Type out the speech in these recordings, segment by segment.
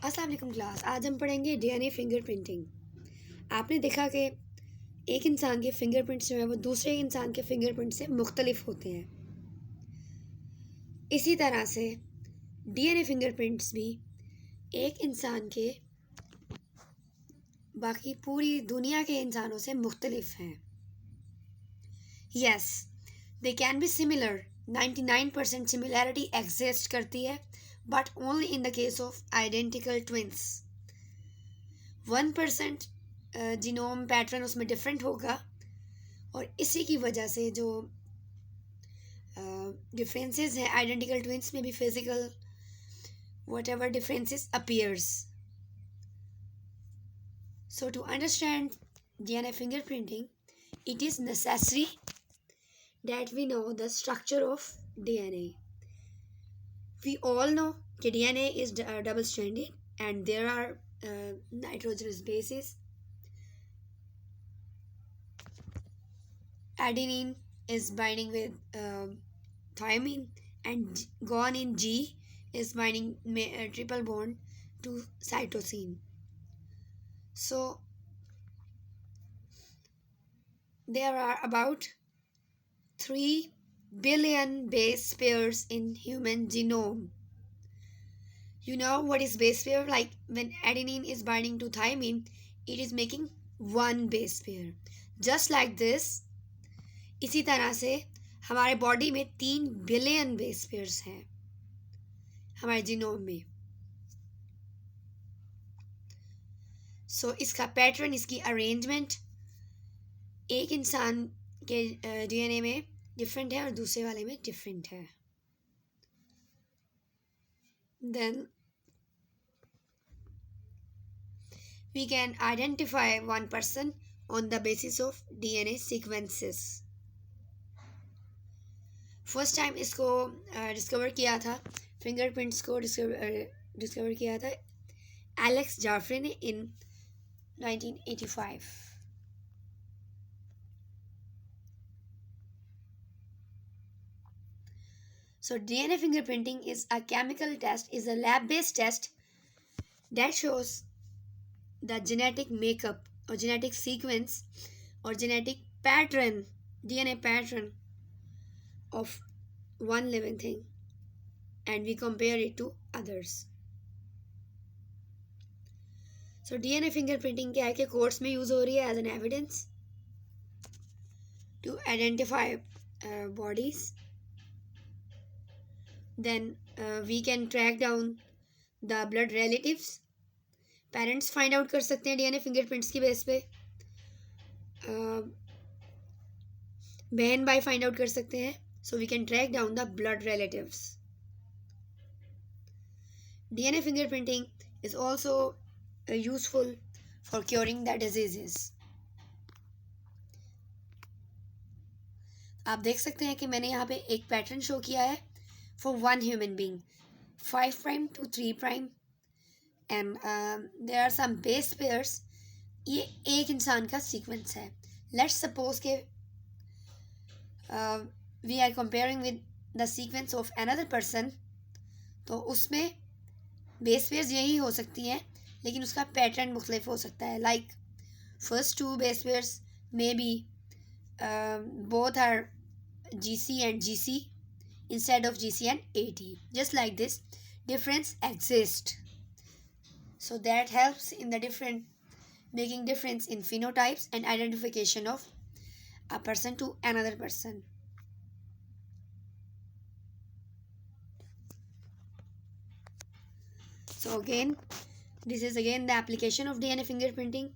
अस्सलाम वालेकुम क्लास। आज हम पढ़ेंगे डीएनए फिंगरप्रिंटिंग। आपने देखा कि एक इंसान के फिंगरप्रिंट्स जो है वो दूसरे इंसान के फिंगरप्रिंट से मुख्तलिफ होते हैं। इसी तरह से डीएनए फिंगरप्रिंट्स भी एक इंसान के बाकी पूरी दुनिया के इंसानों से मुख्तलिफ हैं। Yes, they can be similar. 99% similarity exist करती है, but only in the case of identical twins. 1% genome pattern उसमें डिफरेंट होगा और इसी की वजह से जो डिफरेंसेस हैं आइडेंटिकल ट्विंस में भी physical whatever differences appears. So to understand DNA fingerprinting, it is necessary that we know the structure of DNA. We all know that DNA is double stranded and there are nitrogenous bases. Adenine is binding with thymine, and guanine G is binding triple bond to cytosine. So there are about 3 billion base pairs in human genome. You know what is base pair? Like when adenine is binding to thymine, it is making one base pair. Just like this, इसी तरह से हमारे body में 3 billion base pairs हैं हमारे genome में। सो इसका pattern, इसकी अरेंजमेंट एक इंसान के डीएनए में डिफरेंट है और दूसरे वाले में डिफरेंट है। Then we can identify one person on the basis of DNA sequences. First time इसको डिस्कवर किया था, फिंगरप्रिंट्स को डिस्कवर किया था एलेक्स जाफरे ने इन 1985। So DNA fingerprinting is a chemical test, is a lab-based test that shows the genetic makeup or genetic sequence or genetic pattern, DNA pattern of one living thing, and we compare it to others. So DNA fingerprinting क्या है कि courts में use हो रही है as an evidence to identify bodies. Then we can track down the blood relatives. Parents find out कर सकते हैं डीएनए फिंगरप्रिंट्स की बेस पे। बहन भाई फाइंड आउट कर सकते हैं। So we can track down the blood relatives. DNA fingerprinting is also useful for curing the diseases. आप देख सकते हैं कि मैंने यहाँ पे एक पैटर्न शो किया है for one human being 5 prime to 3 prime and there are some base pairs. ये एक इंसान का सीक्वेंस है। लेट्स सपोज के we are comparing with the sequence of another person, तो उसमें बेस पेयर्स यही हो सकती हैं लेकिन उसका पैटर्न मुख्तलिफ हो सकता है। Like first 2 base pairs may be both are GC and GC instead of GC and AT. Just like this, difference exists. So that helps in the making difference in phenotypes and identification of a person to another person. So again, this is again the application of DNA fingerprinting.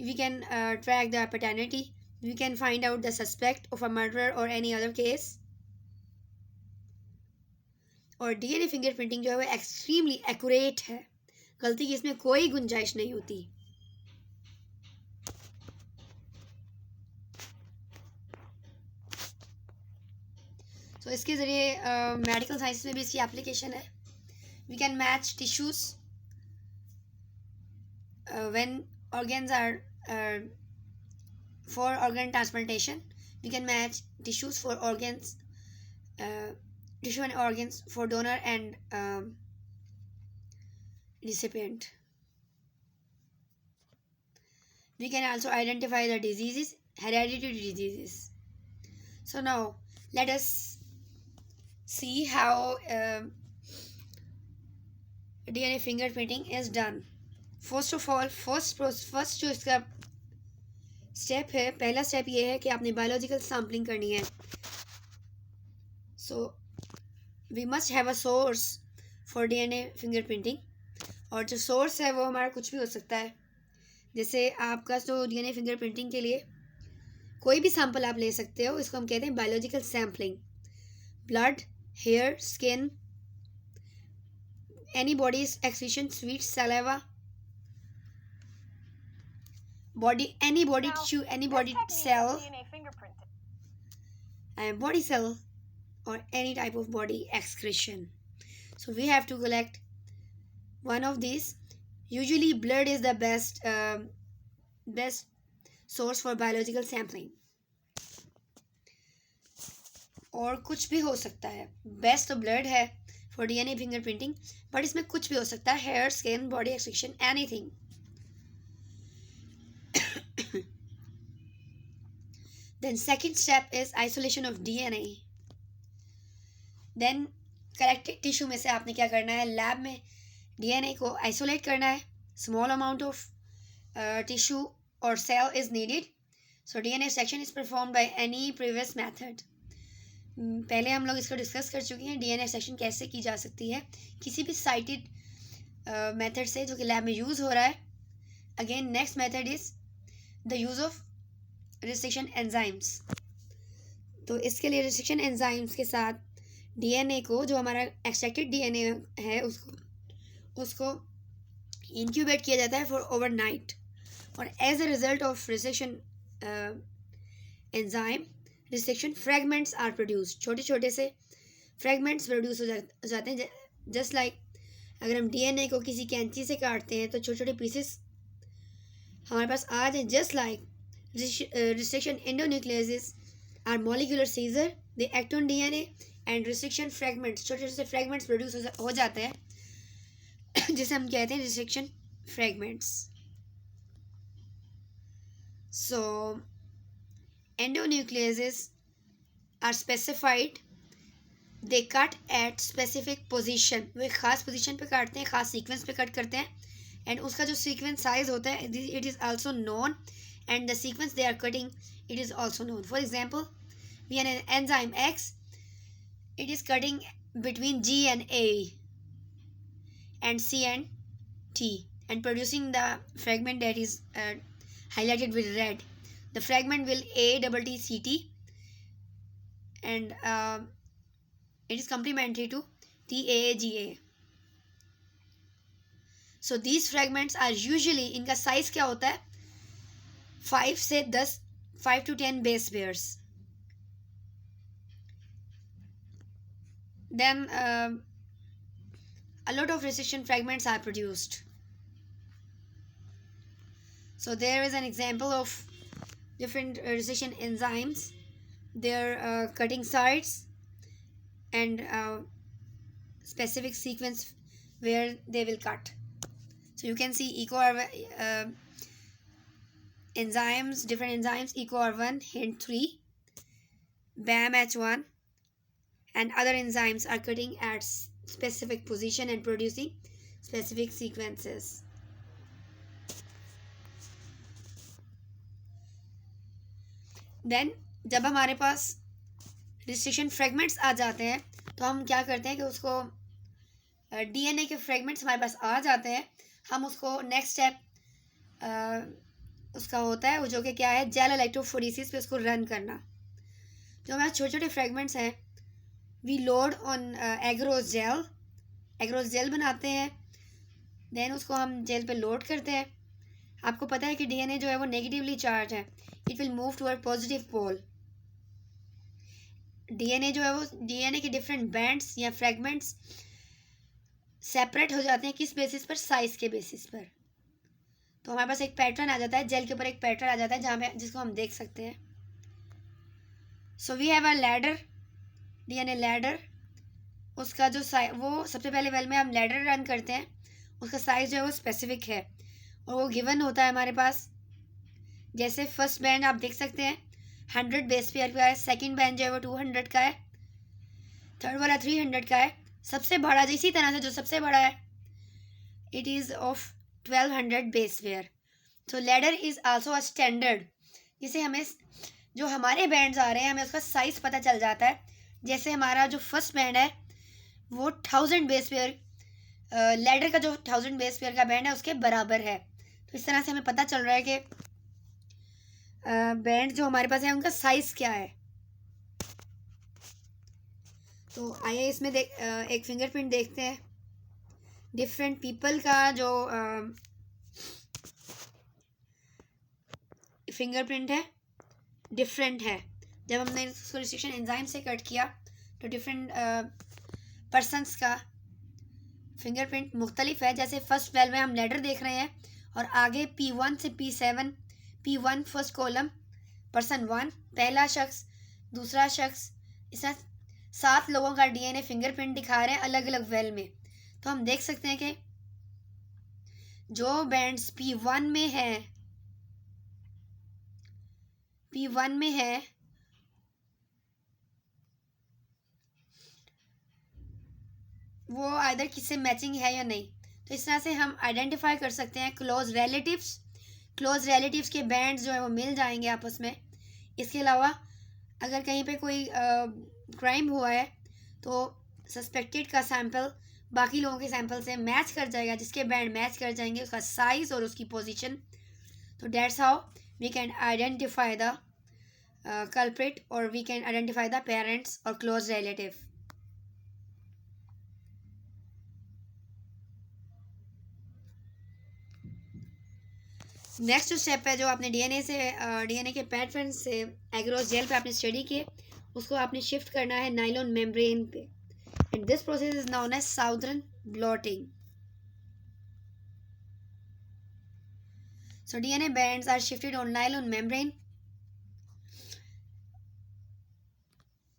We can track the paternity. We can find out the suspect of a murder or any other case. और DNA fingerprinting जो है वो extremely accurate है, गलती की इसमें कोई गुंजाइश नहीं होती। तो इसके ज़रिए मेडिकल साइंस में भी इसकी एप्लीकेशन है। We can match tissues when organs are for organ transplantation. We can match tissues for organs tissue and organs for donor and recipient. We can also identify the diseases, hereditary diseases. So now let us see how DNA fingerprinting is done. First of all first जो इसका step है, पहला step ये है कि आपने biological sampling करनी है. So we must have a source for DNA fingerprinting. और जो सोर्स है वो हमारा कुछ भी हो सकता है. जैसे आपका जो डीएनए फिंगरप्रिंटिंग के लिए कोई भी सैंपल आप ले सकते हो, इसको हम कहते हैं biological sampling. Blood, hair, skin, any body excretion, sweat, saliva, any body tissue, any body cell, and body cell, or any type of body excretion. So we have to collect one of these. Usually blood is the best source for biological sampling. और कुछ भी हो सकता है. Best तो blood है for DNA fingerprinting, but इसमें कुछ भी हो सकता है. Hair, skin, body excretion, anything. Then second step is isolation of DNA. Then collected tissue में से आपने क्या करना है, लैब में DNA को आइसोलेट करना है. Small amount of tissue or cell is needed. So DNA section is performed by any previous method. पहले हम लोग इसको डिस्कस कर चुके हैं DNA सेक्शन कैसे की जा सकती है किसी भी साइटेड मेथड से जो कि लैब में यूज़ हो रहा है. Again next method is the use of restriction enzymes. तो इसके लिए रिस्ट्रिक्शन एंजाइम्स के साथ डीएनए को, जो हमारा एक्सट्रैक्टेड डीएनए है, उसको इंक्यूबेट किया जाता है फॉर ओवरनाइट. और as a result of restriction enzyme, restriction fragments are produce. छोटे छोटे से फ्रेगमेंट्स प्रोड्यूस हो जाते हैं. जस्ट लाइक अगर हम डीएनए को किसी कैंची से काटते हैं तो छोटे छोटे पीसेस हमारे पास आ जाए. Just like restriction endonucleases are molecular seizure. They act on DNA and restriction fragments, छोटे छोटे फ्रेगमेंट्स प्रोड्यूस हो जाते हैं जिसे हम कहते हैं restriction fragments. So endonucleases are specified. They cut at specific position. वो एक ख़ास पोजीशन पे काटते हैं, ख़ास सीक्वेंस पे कट करते हैं. एंड उसका जो सीक्वेंस साइज होता है, it is also known. And the sequence they are cutting, it is also known. For example, we have an enzyme X. It is cutting between G and A and C and T and producing the fragment that is highlighted with red. The fragment will ATTCT and it is complementary to TAAGA. So these fragments are usually, इनका size क्या होता है, 5 से 10, 5 to 10 base pairs. Then a lot of restriction fragments are produced. So there is an example of different restriction enzymes. Their cutting sites and specific sequence where they will cut. So you can see enzymes, different enzymes, EcoR1, HINT3, BAMH1, and other enzymes are cutting at specific position and producing specific sequences. Then जब हमारे पास restriction fragments आ जाते हैं तो हम क्या करते हैं कि उसको डीएनए के फ्रेगमेंट्स हमारे पास आ जाते हैं. हम उसको नेक्स्ट स्टेप उसका होता है वो जो कि क्या है, जेल इलेक्ट्रोफोरेसिस पे उसको रन करना. जो हमारे छोटे छोटे फ्रेगमेंट्स हैं, we load on agarose gel बनाते हैं. देन उसको हम जेल पे लोड करते हैं. आपको पता है कि डीएनए जो है वो नेगेटिवली चार्ज है. It will move toward positive pole. DNA जो है वो डीएनए के डिफरेंट बैंड्स या फ्रेगमेंट्स सेपरेट हो जाते हैं. किस बेसिस पर, साइज के बेसिस पर. तो हमारे पास एक पैटर्न आ जाता है, जेल के ऊपर एक पैटर्न आ जाता है जहाँ पे जिसको हम देख सकते हैं. So we have a ladder, DNA ladder. उसका जो वो सबसे पहले वेल में हम लैडर रन करते हैं, उसका साइज़ जो है वो स्पेसिफिक है और वो गिवन होता है हमारे पास। जैसे फर्स्ट बैंड आप देख सकते हैं 100 बेस पेयर का है, सेकंड बैंड जो है वो 200 का है, थर्ड वाला 300 का है, सबसे बड़ा इसी तरह से जो सबसे बड़ा है it is of 1200 base pair. So ladder is also a standard, जिसे हमें जो हमारे बैंड्स आ रहे हैं हमें उसका साइज़ पता चल जाता है। जैसे हमारा जो फर्स्ट बैंड है वो 1000 बेस पेयर, लैडर का जो 1000 बेस पेयर का बैंड है उसके बराबर है। तो इस तरह से हमें पता चल रहा है कि बैंड जो हमारे पास है उनका साइज़ क्या है। तो आइए इसमें एक फिंगरप्रिंट देखते हैं। डिफरेंट पीपल का जो फिंगरप्रिंट है डिफरेंट है। जब हमने इसको रिस्ट्रिक्शन एंजाइम से कट किया तो डिफरेंट पर्सनस का फिंगरप्रिंट मुख्तलिफ है। जैसे फर्स्ट वेल में हम लेटर देख रहे हैं और आगे P1 से P7, P1 first column person 1 पहला शख्स, दूसरा शख्स, इस तरह 7 लोगों का DNA फिंगरप्रिंट दिखा रहे हैं अलग अलग वेल में। तो हम देख सकते हैं कि जो बैंड्स P1 में है, P1 में है वो आइदर किससे मैचिंग है या नहीं। तो इस तरह से हम आइडेंटिफाई कर सकते हैं क्लोज रिलेटिव्स के बैंड्स जो है वो मिल जाएंगे आपस में। इसके अलावा अगर कहीं पे कोई क्राइम हुआ है तो सस्पेक्टेड का सैंपल बाकी लोगों के सैंपल से मैच कर जाएगा, जिसके बैंड मैच कर जाएंगे उसका साइज़ और उसकी पोजीशन। तो that's how we can identify the culprit or we can identify the parents or close relative. Next जो स्टेप है जो आपने डीएनए के पैटर्न से एग्रोस जेल पे आपने स्टडी किए उसको आपने शिफ्ट करना है नाइलॉन मेम्ब्रेन पे and this process is known as Southern blotting. So DNA bands are shifted on nylon membrane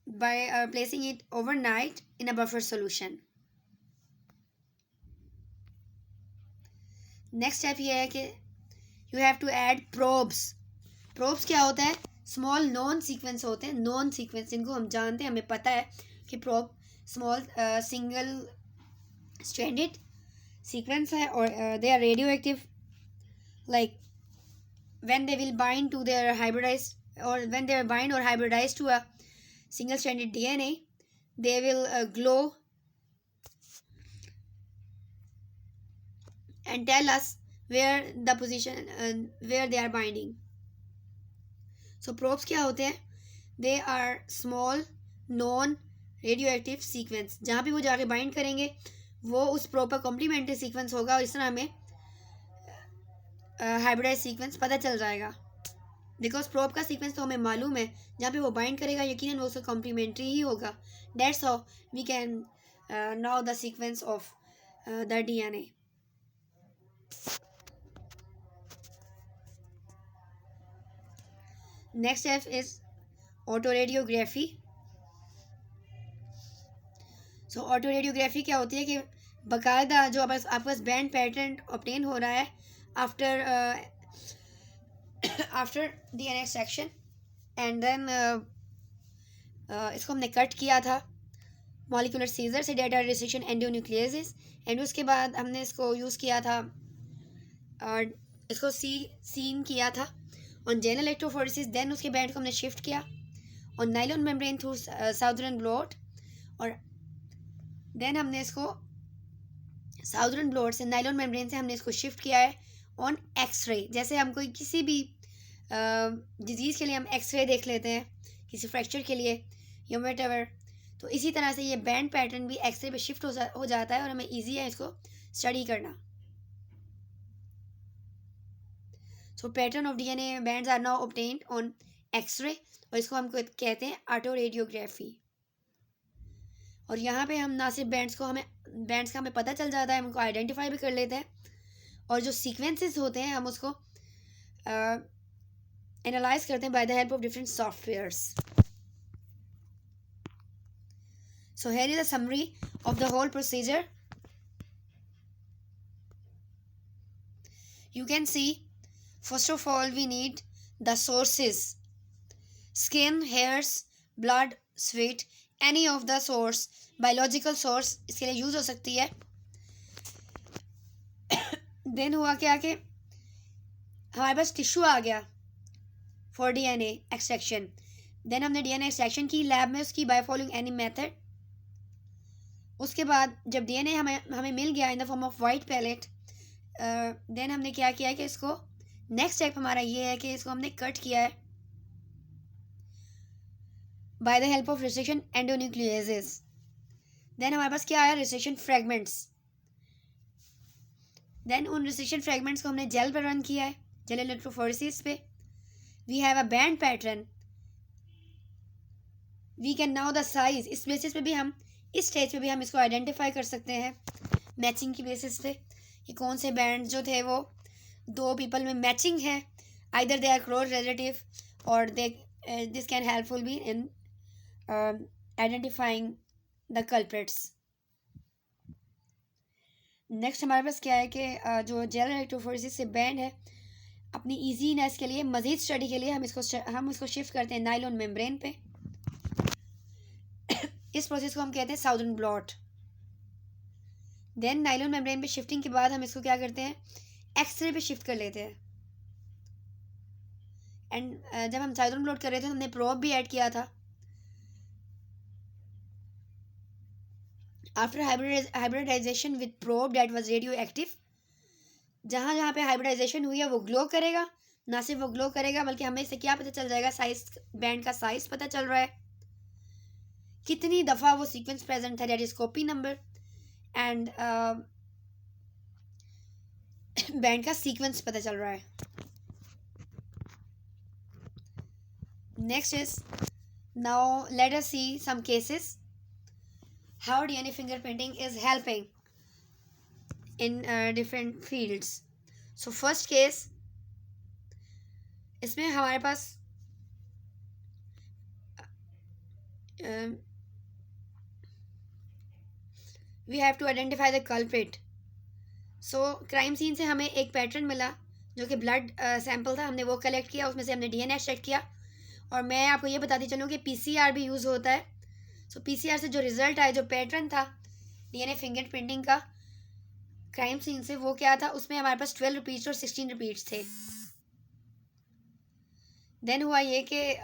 by placing it overnight in a buffer solution. Next step ये है कि you have to add probes. Probes क्या होता है? Small non sequence होते हैं, non sequence जिनको हम जानते हैं, हमें पता है कि probe small single stranded sequence है और they are radio active. Like when they will bind to their hybridized or when they bind or hybridize to a single stranded DNA, they will glow and tell us where the position where they are binding. So probes क्या होते हैं? They are small non radioactive sequence. जहाँ भी वो जाके bind करेंगे वो उस प्रोब का कॉम्प्लीमेंट्री सीक्वेंस होगा और इस तरह हमें हाइब्रिडाइज सीक्वेंस पता चल जाएगा. बिकॉज प्रोब का सीक्वेंस तो हमें मालूम है, जहाँ पे वो बाइंड करेगा यकीनन वो उसका कॉम्प्लीमेंट्री ही होगा. That's how we can know the sequence of the DNA. Next step is autoradiography. So autoradiography क्या होती है कि बाकायदा जो आपके पास बैंड पैटर्न ऑब्टेन हो रहा है after DNA extraction and then इसको हमने कट किया था मॉलिक्यूलर सीजर से डेटा रिस्ट्रिक्शन एंडोन्यूक्लियसिस एंड उसके बाद हमने इसको यूज़ किया था और इसको सीन किया था ऑन जेनरल इलेक्ट्रोफोरेसिस. देन उसके बैंड को हमने शिफ्ट किया on nylon membrane through southern blot और देन हमने इसको साउदर्न ब्लॉट से नाइलॉन मेम्ब्रेन से हमने इसको शिफ्ट किया है ऑन एक्सरे. जैसे हम कोई किसी भी डिजीज़ के लिए हम एक्सरे देख लेते हैं, किसी फ्रैक्चर के लिए या व्हाटएवर, तो इसी तरह से ये बैंड पैटर्न भी एक्सरे पे शिफ्ट हो जाता है और हमें ईजी है इसको स्टडी करना. So pattern of DNA bands are now obtained on x ray और इसको हम कहते हैं ऑटोरेडियोग्राफी. और यहाँ पे हम ना सिर्फ बैंड्स का हमें पता चल जाता है, हम उनको आइडेंटिफाई भी कर लेते हैं और जो सीक्वेंसेस होते हैं हम उसको एनालाइज करते हैं bye the help of different softwares. So here is a summary of the whole procedure. You can see, first of all, we need the sources: skin, hairs, blood, sweat, any of the source, biological source इसके लिए use हो सकती है. Then हुआ क्या कि हमारे पास tissue आ गया फॉर डीएनए एक्सट्रैक्शन. देन हमने डीएनए एक्सट्रैक्शन की लैब में उसकी बाय फॉलोइंग एनी मेथड. उसके बाद जब डीएनए हमें हमें मिल गया in the form of white pellet, then हमने क्या किया है कि इसको नेक्स्ट स्टेप हमारा ये है कि इसको हमने कट किया है by the help of restriction endonucleases. Then हमारे पास क्या आया, रिसेक्शन फ्रेगमेंट्स. देन उन रिसेक्शन फ्रेगमेंट्स को हमने जेल पर रन किया है, जेल इलेक्ट्रोफोरेसिस पे. We have a band pattern. We can now the size. इस बेसिस पे भी हम, इस स्टेज पे भी हम इसको आइडेंटिफाई कर सकते हैं मैचिंग की बेसिस पे कि कौन से बैंड जो थे वो दो पीपल में मैचिंग है. Either they are close relative और they this can helpful be in identifying the culprits. Next हमारे पास क्या है कि जो जेल इलेक्ट्रोफोरेसिस से बैंड है, अपनी ईजीनेस के लिए, मज़ीद स्टडी के लिए हम इसको शिफ्ट करते हैं नायलॉन मेम्ब्रेन पे. इस प्रोसेस को हम कहते हैं Southern blot. Then nylon membrane पे शिफ्टिंग के बाद हम इसको क्या करते हैं, एक्सरे पे शिफ्ट कर लेते हैं. एंड जब हम साउदर्न ब्लॉट कर रहे थे तो हमने प्रोब भी ऐड किया था. After hybridisation with probe that was radio active, जहाँ जहाँ पे हाइब्रिडाइजेशन हुई है वो ग्लो करेगा. ना सिर्फ वो ग्लो करेगा बल्कि हमें इससे क्या पता चल जाएगा, साइज, बैंड का साइज पता चल रहा है, कितनी दफ़ा वो सीक्वेंस प्रेजेंट था, that is copy number, and band का सीक्वेंस पता चल रहा है. Next is, now let us see some cases how DNA fingerprinting is helping in different fields. So first case, इसमें हमारे पास we have to identify the culprit. So crime scene से हमें एक पैटर्न मिला जो कि ब्लड सैंपल था, हमने वो कलेक्ट किया, उसमें से हमने डीएनए एक्सट्रैक्ट किया. और मैं आपको ये बताती चलूँ कि पीसीआर भी यूज़ होता है. सो पीसीआर से जो रिजल्ट आया, जो पैटर्न था डीएनए फिंगरप्रिंटिंग का क्राइम सीन से, वो क्या था, उसमें हमारे पास 12 रिपीट्स और 16 रिपीट्स थे. देन हुआ ये कि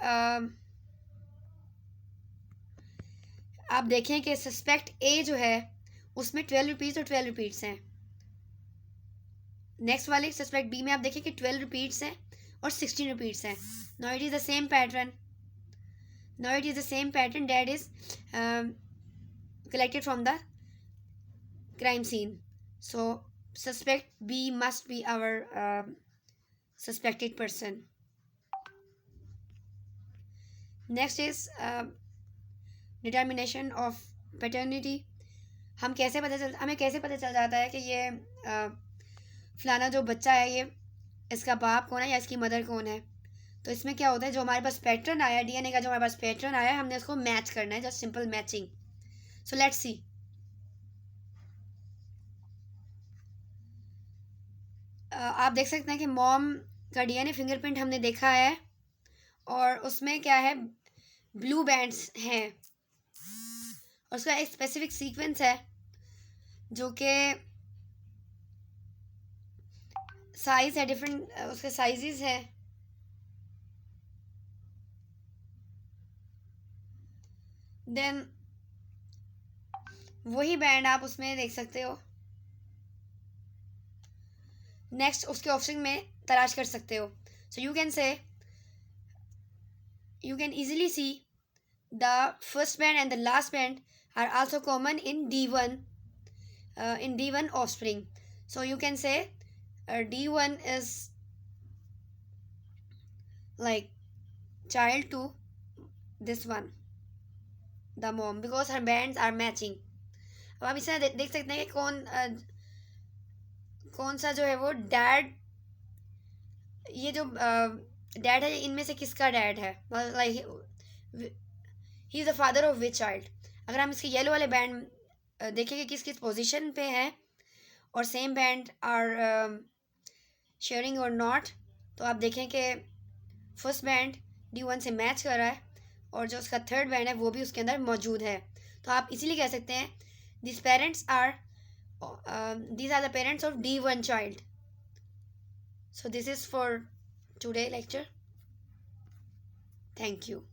आप देखें कि सस्पेक्ट ए जो है उसमें 12 रिपीट्स और 12 रिपीट्स हैं. नेक्स्ट वाले सस्पेक्ट बी में आप देखें कि 12 रिपीट्स हैं और 16 रिपीट्स हैं. Now it is the same pattern. Now it is the same pattern that is collected from the crime scene. So suspect B must be our suspected person. Next is determination of paternity. हमें कैसे पता चल जाता है कि ये फलाना जो बच्चा है ये इसका बाप कौन है या इसकी मदर कौन है. तो इसमें क्या होता है, जो हमारे पास पैटर्न आया डीएनए का, जो हमारे पास पैटर्न आया, हमने उसको मैच करना है, just simple matching. So let's see. आप देख सकते हैं कि मॉम का डीएनए फिंगरप्रिंट हमने देखा है और उसमें क्या है, ब्लू बैंड्स हैं और उसका एक स्पेसिफिक सीक्वेंस है जो कि साइज है डिफरेंट, उसके साइजेस है. देन वही बैंड आप उसमें देख सकते हो. नेक्स्ट उसके ऑप्शन में तलाश कर सकते हो. So you can say, you can easily see the first band and the last band are also common in D1 offspring. So you can say D1 is like child to this one, the mom, because her bands are matching. अब आप इसे देख सकते हैं कि कौन सा जो है वो डैड, ये जो डैड है इनमें से किसका डैड है, like he is the father of which child. अगर हम इसके येलो वाले बैंड देखें कि किस किस पोजीशन पे है और सेम बैंड आर शेयरिंग और नॉट, तो आप देखें कि फर्स्ट बैंड D1 से मैच कर रहा है और जो उसका थर्ड बैंड है वो भी उसके अंदर मौजूद है। तो आप इसीलिए कह सकते हैं this parents are these are the parents of D1 child. So this is for today lecture. Thank you.